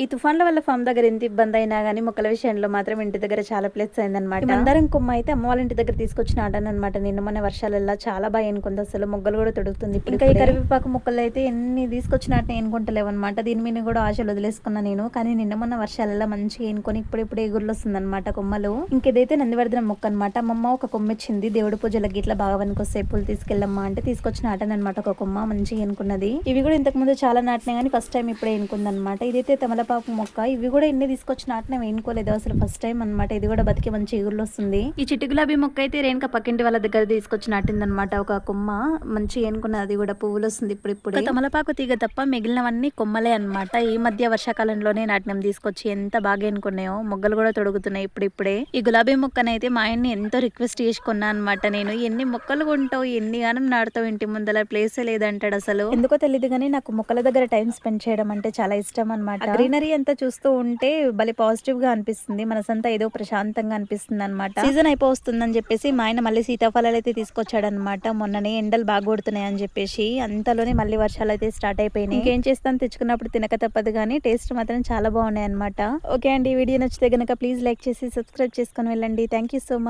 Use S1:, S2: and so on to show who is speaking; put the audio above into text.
S1: ఈ తుఫాన్ల వల్ల ఫామ్ దగ్గర ఎంత ఇబ్బంది అయినా గానీ మొక్కల విషయంలో మాత్రం ఇంటి దగ్గర చాలా ప్లేస్ అయిందనమాట. మందారం కొమ్మ అయితే అమ్మ వాళ్ళ ఇంటి దగ్గర తీసుకొచ్చి నాటాను అనమాట. నిన్న మొన్న వర్షాలల్లా చాలా బాగా ఎనుకుంది, అసలు మొగ్గలు కూడా తొడుగుతుంది. ఇంకా ఈ కరివేపాకు మొక్కలు అయితే ఎన్ని తీసుకొచ్చి నాటిన ఎనుకుంటలేవు అనమాట. దీని మీద కూడా ఆశలు వదిలేసుకున్నా నేను. కానీ నిన్న మొన్న వర్షాలల్లా మంచిగా ఎనుకొని ఇప్పుడు ఎగురులు వస్తుంది అనమాట కొమ్మలు. ఇంకేదైతే నందివర్ధనం మొక్క అనమాట. అమ్మమ్మ ఒక కొమ్మ ఇచ్చింది, దేవుడి పూజలకి ఇట్లా బాగా వనుకొస్తే పూలు తీసుకెళ్ళమ్మా అంటే తీసుకొచ్చి నాటాను అనమాట. ఒక కొమ్మ మంచిగా ఎనుకున్నది. ఇవి కూడా ఇంతకు ముందు చాలా నాటినా కానీ ఫస్ట్ టైం ఇప్పుడే ఎనుకుంది అనమాట. ఇదైతే తమలపాకు మొక్క. ఇవి కూడా ఎన్ని తీసుకొచ్చి నాటినా వేనుకోలేదు, అసలు ఫస్ట్ టైం అనమాట. ఇది కూడా బతికి మంచి ఎగురులు వస్తుంది. ఈ చిట్టి గులాబీ మొక్క అయితే రేణుక పక్కింటి వాళ్ళ దగ్గర తీసుకొచ్చి నాటిందనమాట. ఒక కొమ్మ మంచి ఏనుకున్నది, అది కూడా పువ్వులు వస్తుంది ఇప్పుడు. తమలపాకు తీగ తప్ప మిగిలినవన్నీ కొమ్మలే అనమాట. ఈ మధ్య వర్షాకాలంలోనే నాటినం తీసుకొచ్చి, ఎంత బాగా ఎనుకున్నాయో. మొగ్గలు కూడా తొడుగుతున్నాయి ఇప్పుడిప్పుడే. ఈ గులాబీ మొక్కనైతే మా ఆయన్ని ఎంతో రిక్వెస్ట్ చేసుకున్నా అనమాట నేను. ఎన్ని మొక్కలు కొంటావు, ఎన్ని గానం నాటుతావు, ఇంటి ముందల ప్లేసే లేదంటాడు అసలు. ఎందుకో తెలియదు కానీ నాకు మొక్కల దగ్గర టైం స్పెండ్ చేయడం అంటే చాలా ఇష్టం అనమాట. గ్రీనరీ అంతా చూస్తూ ఉంటే భలే పాజిటివ్ గా అనిపిస్తుంది, మనసంతా ఏదో ప్రశాంతంగా అనిపిస్తుంది అనమాట. సీజన్ అయిపోతుందని చెప్పేసి మా ఆయన మళ్ళీ సీతాఫలాలు అయితే తీసుకొచ్చాడనమాట. మొన్ననే ఎండలు బాగా కొడుతున్నాయి అని చెప్పేసి, అంతలోనే మళ్ళీ వర్షాలు అయితే స్టార్ట్ అయిపోయినాయి. ఇంకేం చేస్తాను, తెచ్చుకున్నప్పుడు తినక తప్పదు కానీ టేస్ట్ మాత్రం చాలా బాగున్నాయి అనమాట. ఓకే అండి, వీడియో నచ్చితే గనక ప్లీజ్ లైక్ చేసి సబ్స్క్రైబ్ చేసుకొని వెళ్ళండి. Thank you so much.